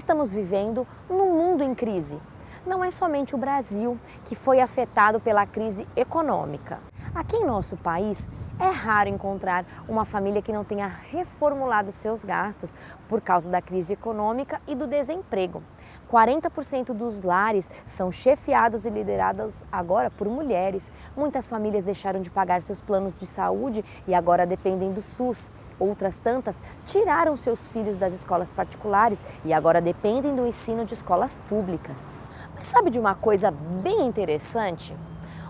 estamos vivendo num mundo em crise. Não é somente o Brasil que foi afetado pela crise econômica. Aqui em nosso país, é raro encontrar uma família que não tenha reformulado seus gastos por causa da crise econômica e do desemprego. 40% dos lares são chefiados e liderados agora por mulheres. Muitas famílias deixaram de pagar seus planos de saúde e agora dependem do SUS. Outras tantas tiraram seus filhos das escolas particulares e agora dependem do ensino de escolas públicas. Mas sabe de uma coisa bem interessante?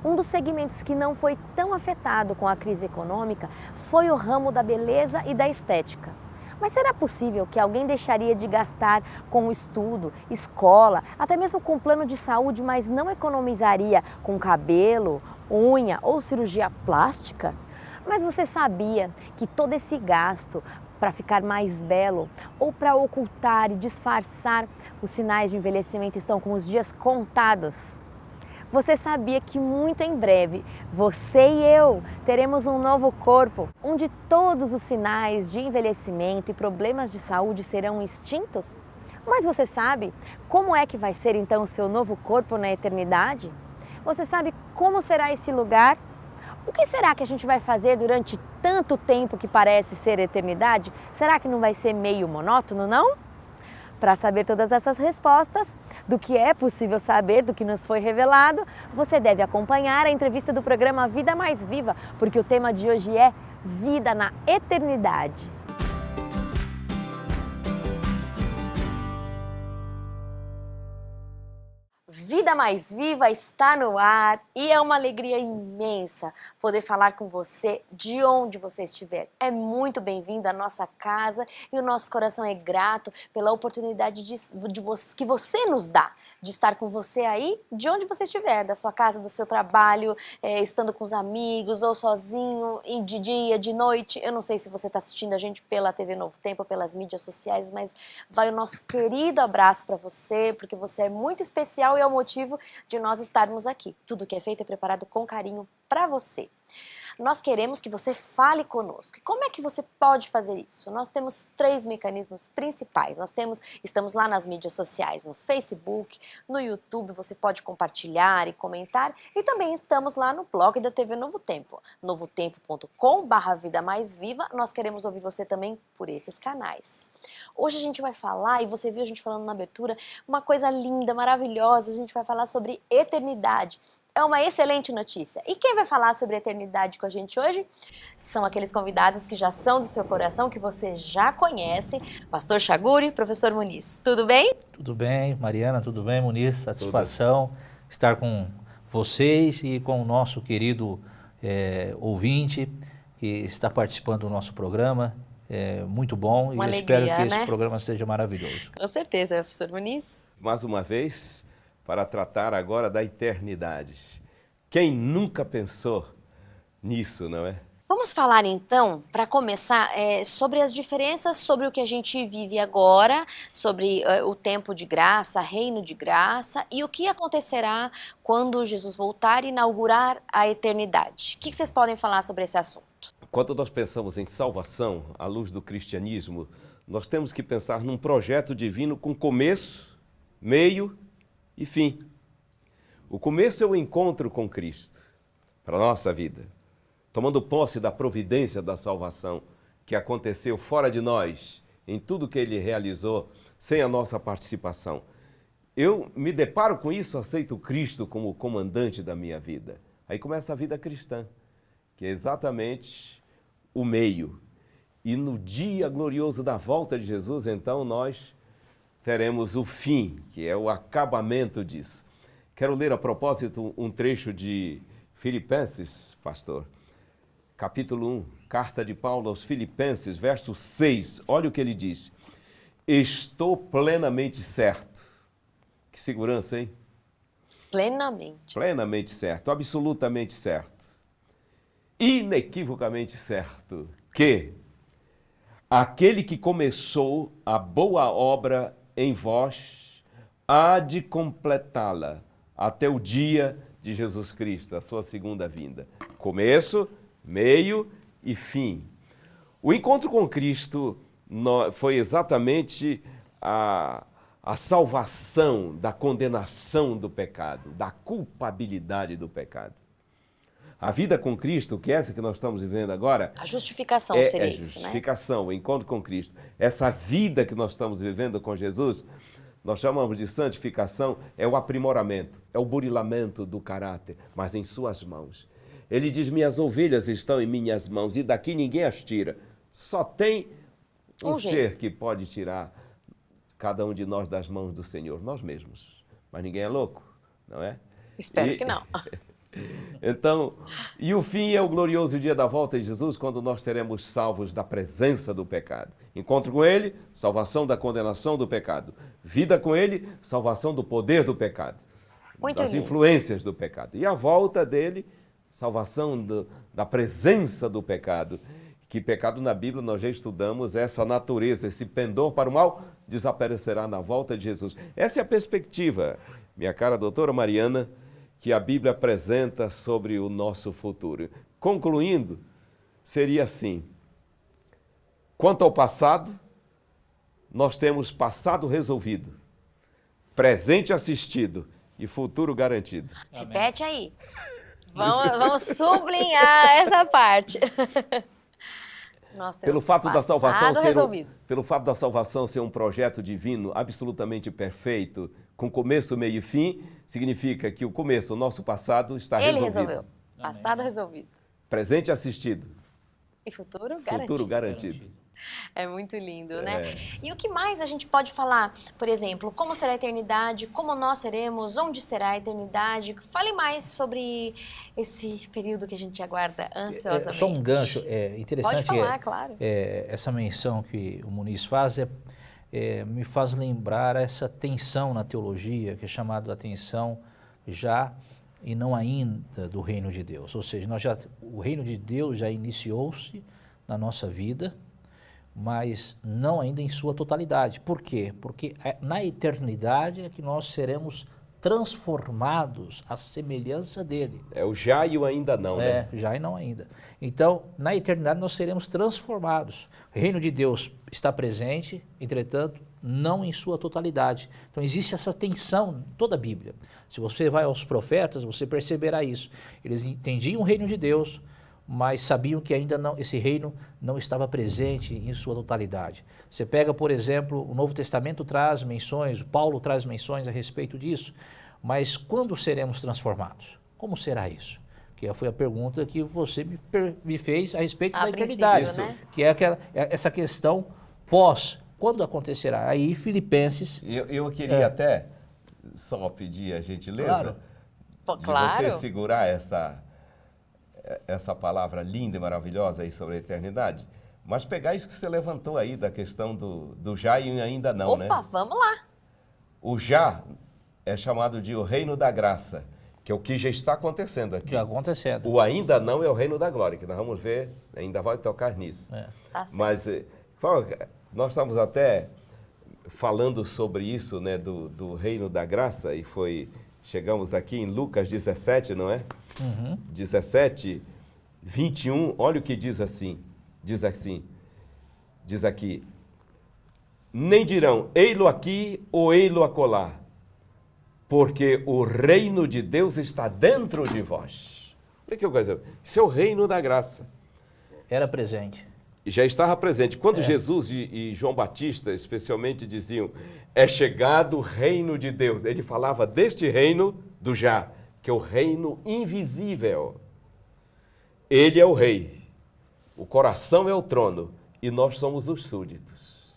Um dos segmentos que não foi tão afetado com a crise econômica foi o ramo da beleza e da estética. Mas será possível que alguém deixaria de gastar com estudo, escola, até mesmo com plano de saúde, mas não economizaria com cabelo, unha ou cirurgia plástica? Mas você sabia que todo esse gasto para ficar mais belo ou para ocultar e disfarçar os sinais de envelhecimento estão com os dias contados? Você sabia que muito em breve, você e eu teremos um novo corpo, onde todos os sinais de envelhecimento e problemas de saúde serão extintos? Mas você sabe como é que vai ser então o seu novo corpo na eternidade? Você sabe como será esse lugar? O que será que a gente vai fazer durante tanto tempo que parece ser eternidade? Será que não vai ser meio monótono, não? Para saber todas essas respostas, do que é possível saber, do que nos foi revelado, você deve acompanhar a entrevista do programa Vida Mais Viva, porque o tema de hoje é Vida na Eternidade. Vida Mais Viva está no ar e é uma alegria imensa poder falar com você de onde você estiver. É muito bem-vindo à nossa casa e o nosso coração é grato pela oportunidade que você nos dá de estar com você aí, de onde você estiver, da sua casa, do seu trabalho, estando com os amigos ou sozinho, de dia, de noite. Eu não sei se você está assistindo a gente pela TV Novo Tempo, pelas mídias sociais, mas vai o nosso querido abraço para você, porque você é muito especial e é o motivo de nós estarmos aqui. Tudo que é feito é preparado com carinho para você. Nós queremos que você fale conosco. E como é que você pode fazer isso? Nós temos 3 mecanismos principais. Estamos lá nas mídias sociais, no Facebook, no YouTube, você pode compartilhar e comentar. E também estamos lá no blog da TV Novo Tempo, novotempo.com/vida mais viva. Nós queremos ouvir você também por esses canais. Hoje a gente vai falar, e você viu a gente falando na abertura, uma coisa linda, maravilhosa. A gente vai falar sobre eternidade. É uma excelente notícia. E quem vai falar sobre a eternidade com a gente hoje? São aqueles convidados que já são do seu coração, que você já conhece. Pastor Chaguri, professor Muniz. Tudo bem? Tudo bem, Mariana, tudo bem, Muniz? Satisfação estar com vocês e com o nosso querido ouvinte que está participando do nosso programa. É muito bom e espero que esse programa seja maravilhoso. Com certeza, professor Muniz. Mais uma vez, para tratar agora da eternidade. Quem nunca pensou nisso, não é? Vamos falar então, para começar, sobre as diferenças sobre o que a gente vive agora, sobre o tempo de graça, reino de graça e o que acontecerá quando Jesus voltar e inaugurar a eternidade. O que vocês podem falar sobre esse assunto? Quando nós pensamos em salvação, à luz do cristianismo, nós temos que pensar num projeto divino com começo, meio e fim. O começo é o encontro com Cristo para a nossa vida, tomando posse da providência da salvação que aconteceu fora de nós, em tudo que Ele realizou, sem a nossa participação. Eu me deparo com isso, aceito Cristo como comandante da minha vida. Aí começa a vida cristã, que é exatamente o meio. E no dia glorioso da volta de Jesus, então, nós teremos o fim, que é o acabamento disso. Quero ler a propósito um trecho de Filipenses, pastor, capítulo 1, carta de Paulo aos Filipenses, verso 6. Olha o que ele diz. Estou plenamente certo. Que segurança, hein? Plenamente. Plenamente certo, absolutamente certo. Inequivocamente certo que aquele que começou a boa obra em vós há de completá-la até o dia de Jesus Cristo, a sua segunda vinda. Começo, meio e fim. O encontro com Cristo foi exatamente a a salvação da condenação do pecado, da culpabilidade do pecado. A vida com Cristo, que é essa que nós estamos vivendo agora... A justificação seria isso, né? Justificação, o encontro com Cristo. Essa vida que nós estamos vivendo com Jesus, nós chamamos de santificação, é o aprimoramento, é o burilamento do caráter, mas em suas mãos. Ele diz, minhas ovelhas estão em minhas mãos e daqui ninguém as tira. Só tem um ser que pode tirar cada um de nós das mãos do Senhor, nós mesmos. Mas ninguém é louco, não é? Espero que não. Então, e o fim é o glorioso dia da volta de Jesus, quando nós seremos salvos da presença do pecado. Encontro com Ele, salvação da condenação do pecado. Vida com Ele, salvação do poder do pecado. Muito das lindo. influências do pecado. E a volta dele, salvação da presença do pecado. Que pecado na Bíblia nós já estudamos, essa natureza, esse pendor para o mal, desaparecerá na volta de Jesus. Essa é a perspectiva, minha cara doutora Mariana, que a Bíblia apresenta sobre o nosso futuro. Concluindo, seria assim: quanto ao passado, nós temos passado resolvido, presente assistido e futuro garantido. Repete aí. Vamos sublinhar essa parte. Nós temos Pelo fato da salvação resolvido. pelo fato da salvação ser um projeto divino absolutamente perfeito, com começo, meio e fim, significa que o começo, o nosso passado, está Ele resolvido. resolveu. Passado resolvido. Presente assistido. E futuro garantido. Futuro garantido. É muito lindo, né? E o que mais a gente pode falar? Por exemplo, como será a eternidade? Como nós seremos? Onde será a eternidade? Fale mais sobre esse período que a gente aguarda ansiosamente. Só um gancho interessante. Pode falar, claro. Essa menção que o Muniz faz me faz lembrar essa tensão na teologia, que é chamada a tensão já e não ainda do reino de Deus. Ou seja, o reino de Deus já iniciou-se na nossa vida, mas não ainda em sua totalidade. Por quê? Porque na eternidade é que nós seremos transformados à semelhança dele. É o já e o ainda não, né? Já e não ainda. Então, na eternidade nós seremos transformados. O reino de Deus está presente, entretanto, não em sua totalidade. Então, existe essa tensão em toda a Bíblia. Se você vai aos profetas, você perceberá isso. Eles entendiam o reino de Deus, mas sabiam que ainda não, esse reino não estava presente em sua totalidade. Você pega, por exemplo, o Novo Testamento traz menções, Paulo traz menções a respeito disso, mas quando seremos transformados? Como será isso? Que foi a pergunta que você me fez a respeito da eternidade, né? Que é essa questão pós, quando acontecerá? Aí Filipenses... Eu queria até só pedir a gentileza de você segurar essa palavra linda e maravilhosa aí sobre a eternidade, mas pegar isso que você levantou aí da questão do já e ainda não, né? Opa, vamos lá. O já é chamado de o reino da graça, que é o que já está acontecendo aqui. Já acontecendo. O ainda não é o reino da glória, que nós vamos ver, ainda vai tocar nisso. Tá certo. Mas nós estamos até falando sobre isso, né, do reino da graça, e chegamos aqui em Lucas 17, não é? 17, 21, olha o que diz aqui, nem dirão, ei-lo aqui ou ei-lo acolá, porque o reino de Deus está dentro de vós. Olha que coisa, isso é o reino da graça. Era presente. Já estava presente. Quando Jesus e João Batista, especialmente, diziam, é chegado o reino de Deus, ele falava deste reino do já, que é o reino invisível. Ele é o rei, o coração é o trono e nós somos os súditos.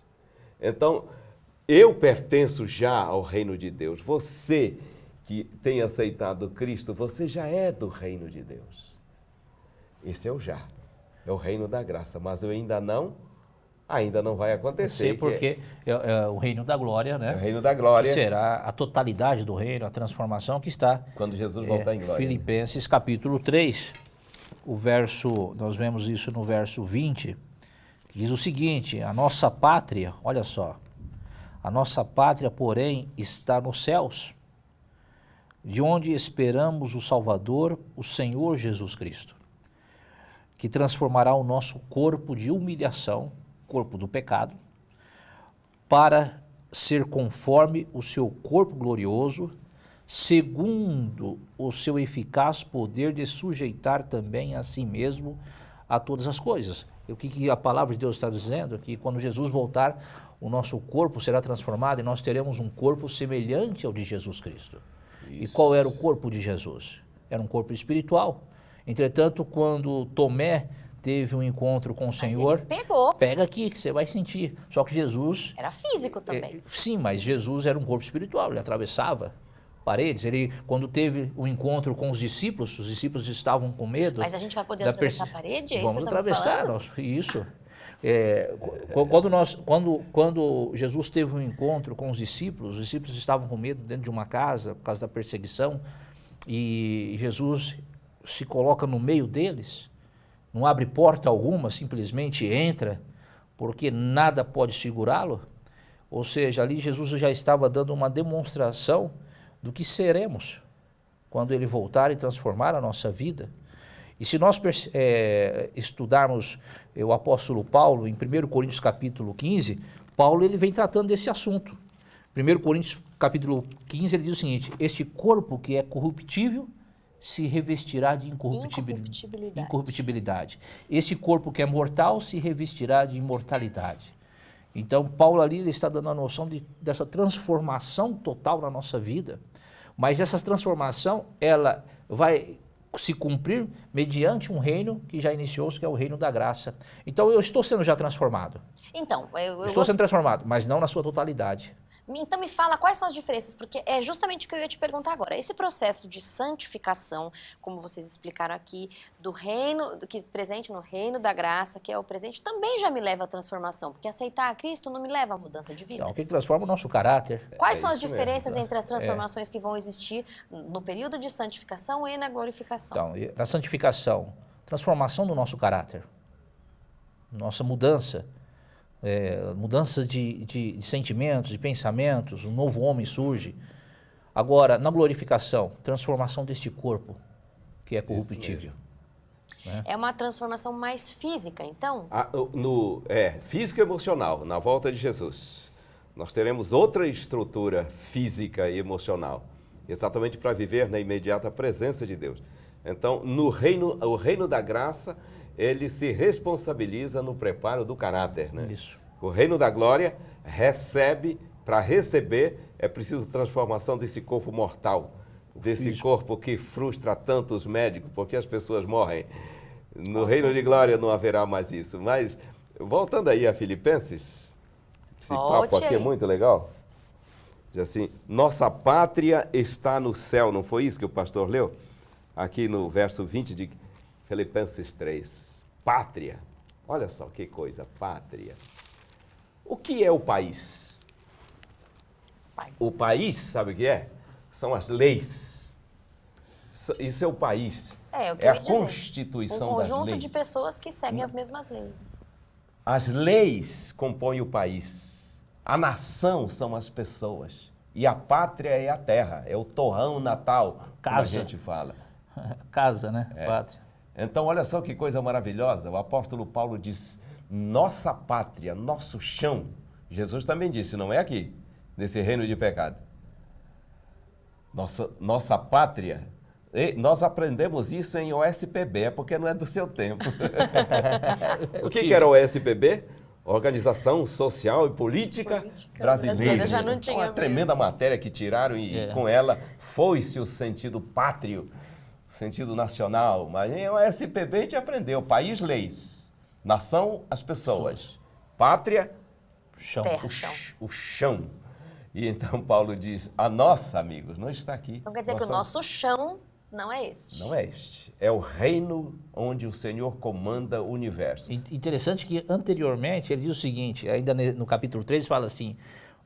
Então, eu pertenço já ao reino de Deus. Você que tem aceitado Cristo, você já é do reino de Deus. Esse é o já. É o reino da graça, mas eu ainda não vai acontecer. Sim, porque é o reino da glória, né? É o reino da glória. Que será a totalidade do reino, a transformação que está... Quando Jesus voltar em glória. Filipenses capítulo 3, nós vemos isso no verso 20, que diz o seguinte, a nossa pátria, olha só, a nossa pátria, porém, está nos céus, de onde esperamos o Salvador, o Senhor Jesus Cristo, que transformará o nosso corpo de humilhação, corpo do pecado, para ser conforme o seu corpo glorioso, segundo o seu eficaz poder de sujeitar também a si mesmo a todas as coisas. O que a palavra de Deus está dizendo? É que quando Jesus voltar, o nosso corpo será transformado e nós teremos um corpo semelhante ao de Jesus Cristo. Isso. E qual era o corpo de Jesus? Era um corpo espiritual. Entretanto, quando Tomé teve um encontro com o Senhor, pega aqui que você vai sentir. Só que Jesus... Era físico também. Sim, mas Jesus era um corpo espiritual, ele atravessava paredes. Ele, quando teve o encontro com os discípulos estavam com medo. Mas a gente vai poder atravessar a parede? É isso Vamos que você atravessar, isso. Quando Jesus teve um encontro com os discípulos estavam com medo dentro de uma casa por causa da perseguição, e Jesus se coloca no meio deles, não abre porta alguma, simplesmente entra, porque nada pode segurá-lo. Ou seja, ali Jesus já estava dando uma demonstração do que seremos quando ele voltar e transformar a nossa vida. E se nós estudarmos o apóstolo Paulo, em 1 Coríntios capítulo 15, Paulo ele vem tratando desse assunto. 1 Coríntios capítulo 15, ele diz o seguinte: este corpo que é corruptível se revestirá de incorruptibilidade. Este corpo que é mortal se revestirá de imortalidade. Então, Paulo ali ele está dando a noção dessa transformação total na nossa vida, mas essa transformação, ela vai se cumprir mediante um reino que já iniciou-se, que é o reino da graça. Então, eu estou sendo já transformado. Então, estou sendo transformado, mas não na sua totalidade. Então me fala quais são as diferenças, porque é justamente o que eu ia te perguntar agora. Esse processo de santificação, como vocês explicaram aqui, do reino, que é presente no reino da graça, que é o presente, também já me leva à transformação, porque aceitar a Cristo não me leva à mudança de vida. Então, o que transforma o nosso caráter? Quais são as diferenças entre as transformações que vão existir no período de santificação e na glorificação? Então, na santificação, transformação do nosso caráter, nossa mudança. Mudança de sentimentos, de pensamentos, um novo homem surge. Agora, na glorificação, transformação deste corpo, que é corruptível. Né? É uma transformação mais física, então? Física e emocional, na volta de Jesus. Nós teremos outra estrutura física e emocional, exatamente para viver na imediata presença de Deus. Então, o reino da graça, ele se responsabiliza no preparo do caráter, né? Isso. O reino da glória recebe, para receber, é preciso transformação desse corpo mortal, desse corpo que frustra tantos médicos, porque as pessoas morrem. No reino de glória não haverá mais isso. Mas, voltando aí a Filipenses, esse papo aqui é muito legal. Diz assim, nossa pátria está no céu, não foi isso que o pastor leu? Aqui no verso 20 de Filipenses 3. Pátria. Olha só que coisa, pátria. O que é o país? O país, sabe o que é? São as leis. Isso é o país. É a Constituição das leis. Um conjunto de pessoas que seguem as mesmas leis. As leis compõem o país. A nação são as pessoas. E a pátria é a terra, é o torrão natal, como a gente fala. Casa, né? Pátria. Então, olha só que coisa maravilhosa. O apóstolo Paulo diz, nossa pátria, nosso chão. Jesus também disse, não é aqui, nesse reino de pecado. Nossa pátria, nós aprendemos isso em OSPB, é porque não é do seu tempo. O que era o OSPB? Organização Social e Política Brasileira. Já não tinha uma tremenda matéria que tiraram e com ela foi-se o sentido pátrio, sentido nacional, mas em OSPB a gente aprendeu, país, leis, nação, as pessoas, pátria, chão. Terra, o chão. E então Paulo diz, a nossa, amigos, não está aqui. Então quer dizer que o nosso chão não é este. Não é este, é o reino onde o Senhor comanda o universo. Interessante que anteriormente ele diz o seguinte, ainda no capítulo 3 fala assim,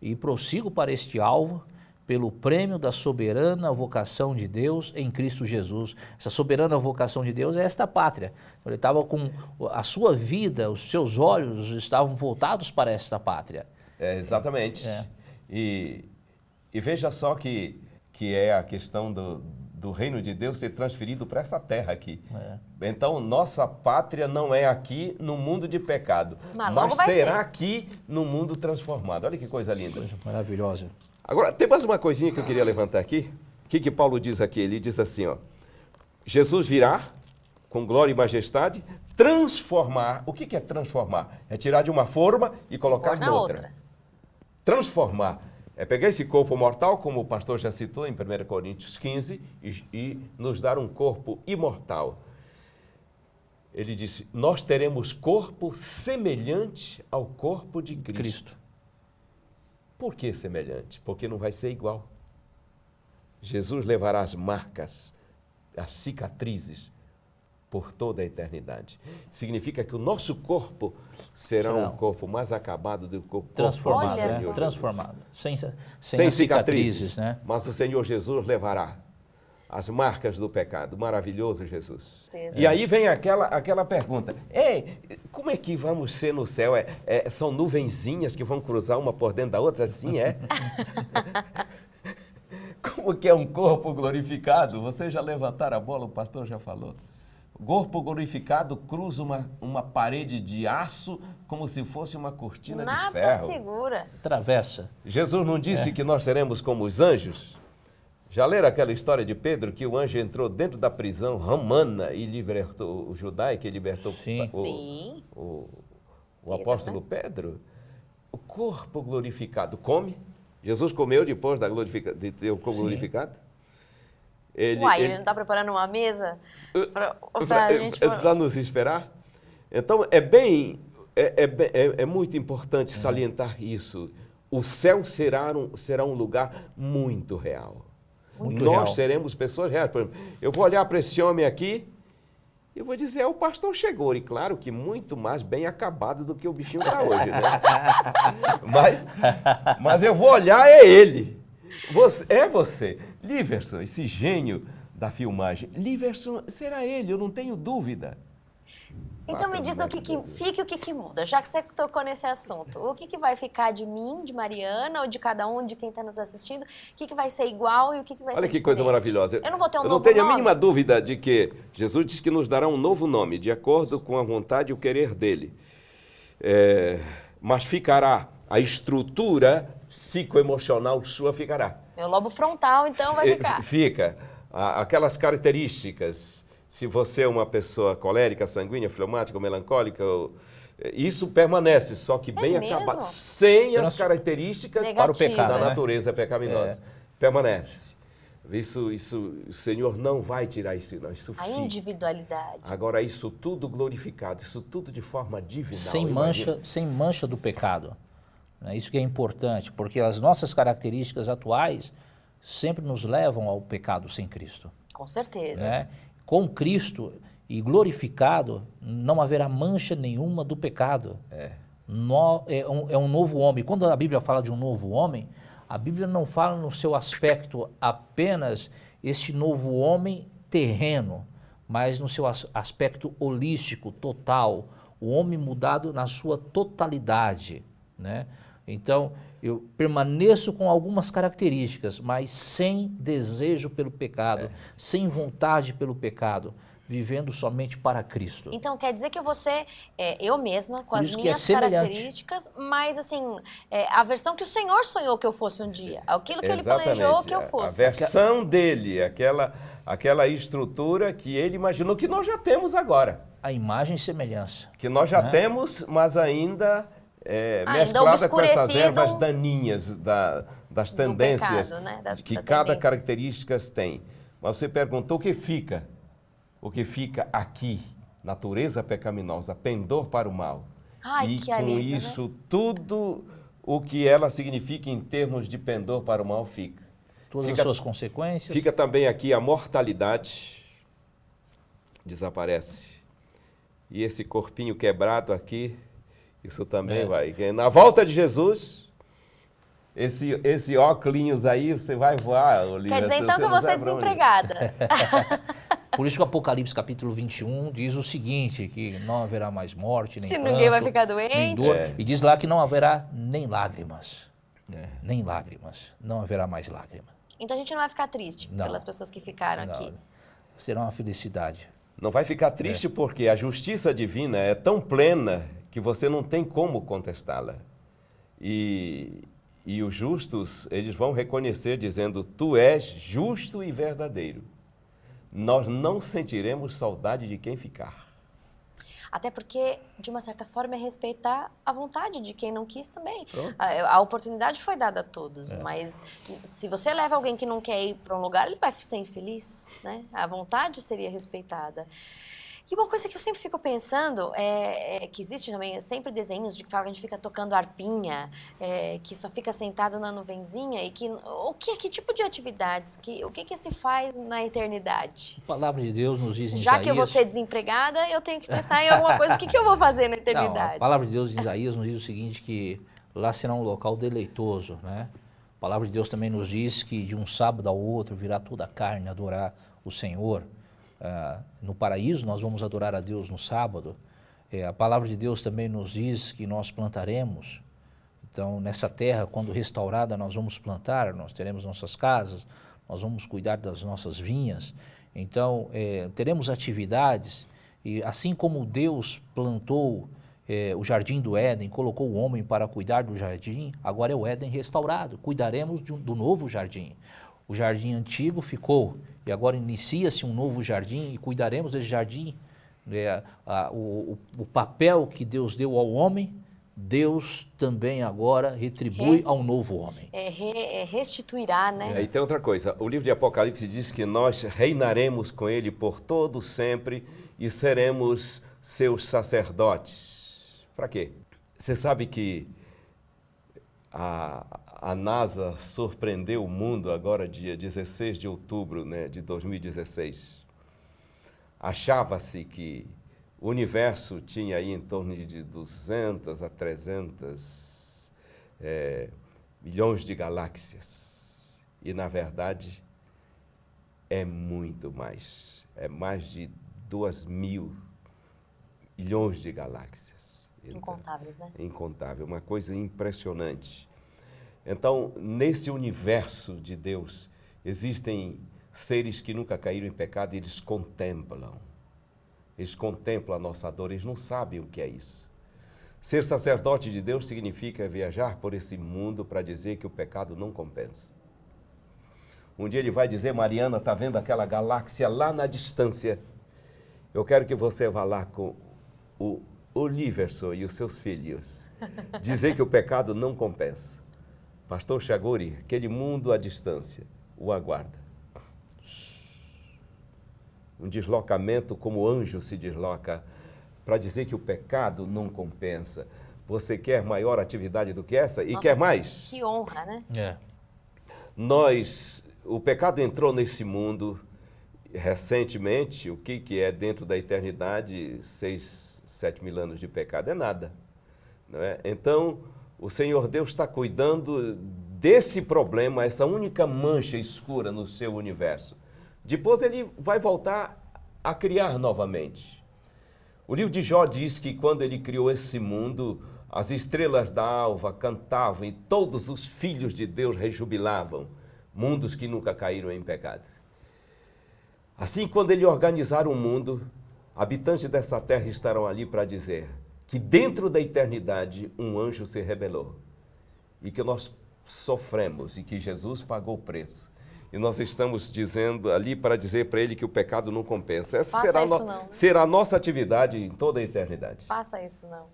e prossigo para este alvo, pelo prêmio da soberana vocação de Deus em Cristo Jesus. Essa soberana vocação de Deus é esta pátria. Ele estava com a sua vida, os seus olhos estavam voltados para esta pátria. Exatamente. E veja só que é a questão do reino de Deus ser transferido para essa terra aqui. Então, nossa pátria não é aqui no mundo de pecado, Mas será aqui no mundo transformado. Olha que coisa linda. Coisa maravilhosa. Agora, tem mais uma coisinha que eu queria levantar aqui. O que Paulo diz aqui? Ele diz assim, ó, Jesus virá com glória e majestade, transformar. O que é transformar? É tirar de uma forma e colocar noutra. Transformar é pegar esse corpo mortal, como o pastor já citou em 1 Coríntios 15, e nos dar um corpo imortal. Ele disse, nós teremos corpo semelhante ao corpo de Cristo. Por que semelhante? Porque não vai ser igual. Jesus levará as marcas, as cicatrizes, por toda a eternidade. Significa que o nosso corpo será um corpo mais acabado do que o corpo transformado, né? Transformado. Sem cicatrizes, né? Mas o Senhor Jesus levará as marcas do pecado. Maravilhoso, Jesus. E aí vem aquela pergunta. Ei, como é que vamos ser no céu? São nuvenzinhas que vão cruzar uma por dentro da outra? Assim é? Como que é um corpo glorificado? Vocês já levantaram a bola, o pastor já falou. Corpo glorificado cruza uma parede de aço como se fosse uma cortina de ferro. Nada segura. Travessa. Jesus não disse que nós seremos como os anjos? Já leram aquela história de Pedro, que o anjo entrou dentro da prisão romana e libertou o judaico, e libertou o apóstolo Pedro? O corpo glorificado come. Jesus comeu depois de ter o corpo glorificado? Ele não está preparando uma mesa para nos esperar? Então, é muito importante salientar isso. O céu será um lugar muito real. Nós seremos pessoas reais. Por exemplo, eu vou olhar para esse homem aqui e vou dizer, o pastor chegou. E claro que muito mais bem acabado do que o bichinho está hoje, né? mas eu vou olhar, é ele. Você. Liverson, esse gênio da filmagem. Liverson será ele, eu não tenho dúvida. Então me diz o que muda, já que você tocou nesse assunto. O que vai ficar de mim, de Mariana, ou de cada um, de quem está nos assistindo? O que vai ser igual e o que vai ser diferente? Olha que coisa maravilhosa. Eu não vou ter um novo nome? Eu não tenho a mínima dúvida de que Jesus diz que nos dará um novo nome, de acordo com a vontade e o querer dele. Mas ficará, a estrutura psicoemocional sua ficará. Meu lobo frontal, então, vai ficar. Fica. Aquelas características, se você é uma pessoa colérica, sanguínea, fleumática, melancólica, isso permanece, só que bem acabado, sem as características para o pecado, da natureza pecaminosa. Permanece. Isso, o Senhor não vai tirar isso, não. Isso fica. A individualidade. Agora, isso tudo glorificado, isso tudo de forma divinal. Sem mancha do pecado. Isso que é importante, porque as nossas características atuais sempre nos levam ao pecado sem Cristo. Com certeza. Né? Com Cristo e glorificado, não haverá mancha nenhuma do pecado. É um novo homem. Quando a Bíblia fala de um novo homem, a Bíblia não fala no seu aspecto apenas este novo homem terreno, mas no seu aspecto holístico, total, o homem mudado na sua totalidade, né? Então, eu permaneço com algumas características, mas sem desejo pelo pecado, sem vontade pelo pecado, vivendo somente para Cristo. Então, quer dizer que eu vou ser eu mesma, com as minhas características, mas assim, a versão que o Senhor sonhou que eu fosse um dia, aquilo que Ele planejou que eu fosse. A versão dele, aquela estrutura que Ele imaginou que nós já temos agora. A imagem e semelhança. Que nós já temos, mas ainda mesclada com essas ervas daninhas das tendências pecado, né? Que cada característica tem. Mas você perguntou o que fica. O que fica aqui, natureza pecaminosa, pendor para o mal. Ai, e que com alívio, isso, né? Tudo o que ela significa em termos de pendor para o mal fica. Todas as suas consequências. Fica também aqui a mortalidade, desaparece. E esse corpinho quebrado aqui, isso também vai. Na volta de Jesus, esse óculos aí, você vai voar, Olívia. Quer dizer então que eu vou ser desempregada. Por isso que o Apocalipse capítulo 21 diz o seguinte, que não haverá mais morte, nem pranto, ninguém vai ficar doente. Nem dor, e diz lá que não haverá nem lágrimas. Nem lágrimas. Não haverá mais lágrimas. Então a gente não vai ficar triste Não. pelas pessoas que ficaram Não, aqui. será uma felicidade. Não vai ficar triste porque a justiça divina é tão plena que você não tem como contestá-la. E os justos, eles vão reconhecer dizendo, tu és justo e verdadeiro. Nós não sentiremos saudade de quem ficar. Até porque, de uma certa forma, é respeitar a vontade de quem não quis também. Pronto. A oportunidade foi dada a todos, mas se você leva alguém que não quer ir para um lugar, ele vai ser infeliz, né? A vontade seria respeitada. E uma coisa que eu sempre fico pensando é que existe também sempre desenhos de que falam que a gente fica tocando arpinha, que só fica sentado na nuvenzinha e que tipo de atividades, o que se faz na eternidade? A palavra de Deus nos diz em Já Isaías... que eu vou ser desempregada, eu tenho que pensar em alguma coisa, o que eu vou fazer na Não, eternidade? a palavra de Deus em Isaías nos diz o seguinte, que lá será um local deleitoso, né? A palavra de Deus também nos diz que de um sábado ao outro virá toda a carne adorar o Senhor. No paraíso nós vamos adorar a Deus no sábado. A palavra de Deus também nos diz que nós plantaremos. Então, nessa terra, quando restaurada, nós vamos plantar, nós teremos nossas casas, nós vamos cuidar das nossas vinhas. Então, teremos atividades, e assim como Deus plantou o jardim do Éden, colocou o homem para cuidar do jardim, agora é o Éden restaurado, cuidaremos do novo jardim. O jardim antigo ficou, e agora inicia-se um novo jardim, e cuidaremos desse jardim. O papel que Deus deu ao homem, Deus também agora retribui ao novo homem. Restituirá, né? E tem outra coisa, o livro de Apocalipse diz que nós reinaremos com ele por todo sempre e seremos seus sacerdotes. Para quê? Você sabe que a NASA surpreendeu o mundo agora, dia 16 de outubro, né, de 2016. Achava-se que o universo tinha aí em torno de 200 a 300 milhões de galáxias. E, na verdade, é muito mais. É mais de 2.000 milhões de galáxias. Incontáveis, né? Incontável, uma coisa impressionante. Então, nesse universo de Deus, existem seres que nunca caíram em pecado e eles contemplam. Eles contemplam a nossa dor, eles não sabem o que é isso. Ser sacerdote de Deus significa viajar por esse mundo para dizer que o pecado não compensa. Um dia ele vai dizer, Mariana, está vendo aquela galáxia lá na distância? Eu quero que você vá lá com o Oliverson e os seus filhos, dizer que o pecado não compensa. Pastor Chaguri, aquele mundo à distância, o aguarda. Um deslocamento como o anjo se desloca para dizer que o pecado não compensa. Você quer maior atividade do que essa? E quer mais? Que honra, né? O pecado entrou nesse mundo recentemente. O que é dentro da eternidade? 6, 7 mil anos de pecado é nada, não é? Então, o Senhor Deus está cuidando desse problema, essa única mancha escura no seu universo. Depois ele vai voltar a criar novamente. O livro de Jó diz que quando ele criou esse mundo, as estrelas da alva cantavam e todos os filhos de Deus rejubilavam, mundos que nunca caíram em pecado. Assim, quando ele organizar o mundo, habitantes dessa terra estarão ali para dizer que dentro da eternidade um anjo se rebelou e que nós sofremos e que Jesus pagou o preço. E nós estamos dizendo ali para dizer para ele que o pecado não compensa. Essa será a nossa atividade em toda a eternidade. Faça isso não.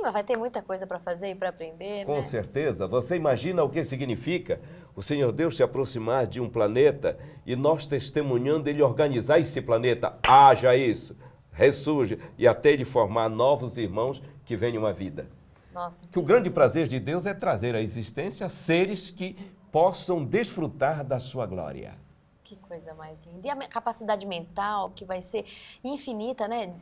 Mas vai ter muita coisa para fazer e para aprender, Com né? certeza. Você imagina o que significa o Senhor Deus se aproximar de um planeta e nós testemunhando ele organizar esse planeta. Haja isso. Ressurge e até ele formar novos irmãos que venham à vida. Nossa, que o grande prazer de Deus é trazer à existência seres que possam desfrutar da sua glória. Que coisa mais linda. E a capacidade mental, que vai ser infinita, né?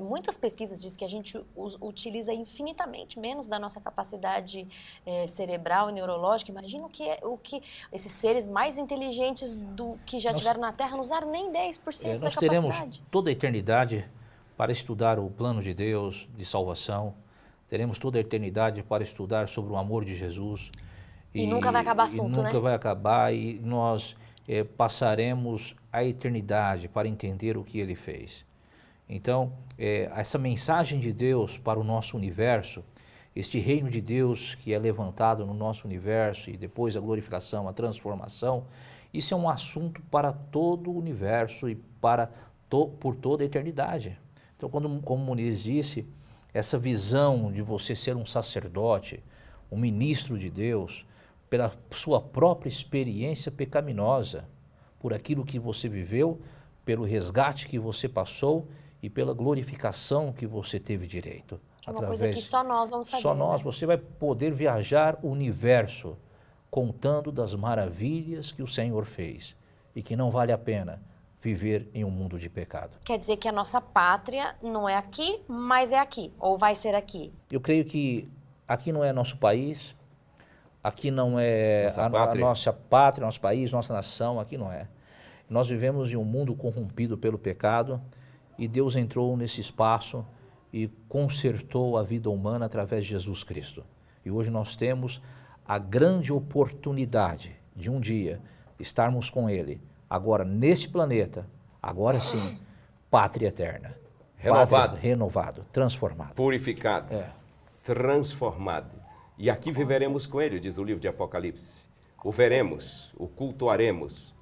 Muitas pesquisas dizem que a gente utiliza infinitamente menos da nossa capacidade cerebral e neurológica. Imagina o que esses seres mais inteligentes do que já tiveram na Terra não usaram nem 10% da capacidade. Nós teremos toda a eternidade para estudar o plano de Deus de salvação. Teremos toda a eternidade para estudar sobre o amor de Jesus. E nunca vai acabar assunto, né? Nunca vai acabar e nós passaremos a eternidade para entender o que ele fez. Então, essa mensagem de Deus para o nosso universo, este reino de Deus que é levantado no nosso universo e depois a glorificação, a transformação, isso é um assunto para todo o universo e por toda a eternidade. Então, como o Muniz disse, essa visão de você ser um sacerdote, um ministro de Deus, pela sua própria experiência pecaminosa, por aquilo que você viveu, pelo resgate que você passou e pela glorificação que você teve direito. É uma coisa que só nós vamos saber. Só nós, né? você vai poder viajar o universo contando das maravilhas que o Senhor fez e que não vale a pena viver em um mundo de pecado. Quer dizer que a nossa pátria não é aqui, mas é aqui, ou vai ser aqui. Eu creio que aqui não é nosso país, aqui não é a nossa pátria, nosso país, nossa nação, aqui não é. Nós vivemos em um mundo corrompido pelo pecado e Deus entrou nesse espaço e consertou a vida humana através de Jesus Cristo. E hoje nós temos a grande oportunidade de um dia estarmos com Ele, agora neste planeta, agora sim, pátria eterna. Renovado. Renovado, transformado. Purificado. Transformado. E aqui viveremos com Ele, diz o livro de Apocalipse. O veremos, o cultuaremos.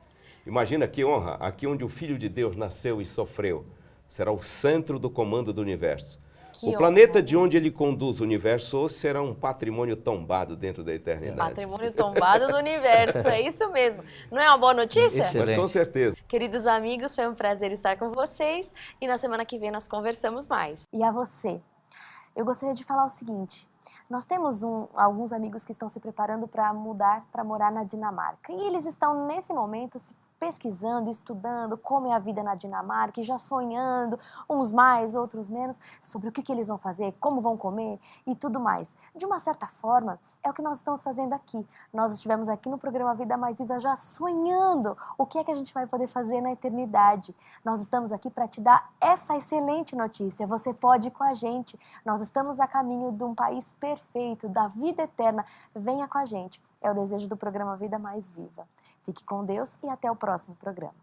Imagina que honra, aqui onde o Filho de Deus nasceu e sofreu, será o centro do comando do universo. O planeta de onde ele conduz o universo hoje será um patrimônio tombado dentro da eternidade. Patrimônio tombado do universo, é isso mesmo. Não é uma boa notícia? Mas com certeza. Queridos amigos, foi um prazer estar com vocês e na semana que vem nós conversamos mais. E a você, eu gostaria de falar o seguinte, nós temos alguns amigos que estão se preparando para mudar, para morar na Dinamarca. E eles estão nesse momento se pesquisando, estudando como é a vida na Dinamarca e já sonhando, uns mais, outros menos, sobre o que eles vão fazer, como vão comer e tudo mais. De uma certa forma, é o que nós estamos fazendo aqui. Nós estivemos aqui no programa Vida Mais Viva já sonhando o que é que a gente vai poder fazer na eternidade. Nós estamos aqui para te dar essa excelente notícia. Você pode ir com a gente. Nós estamos a caminho de um país perfeito, da vida eterna. Venha com a gente. É o desejo do programa Vida Mais Viva. Fique com Deus e até o próximo programa.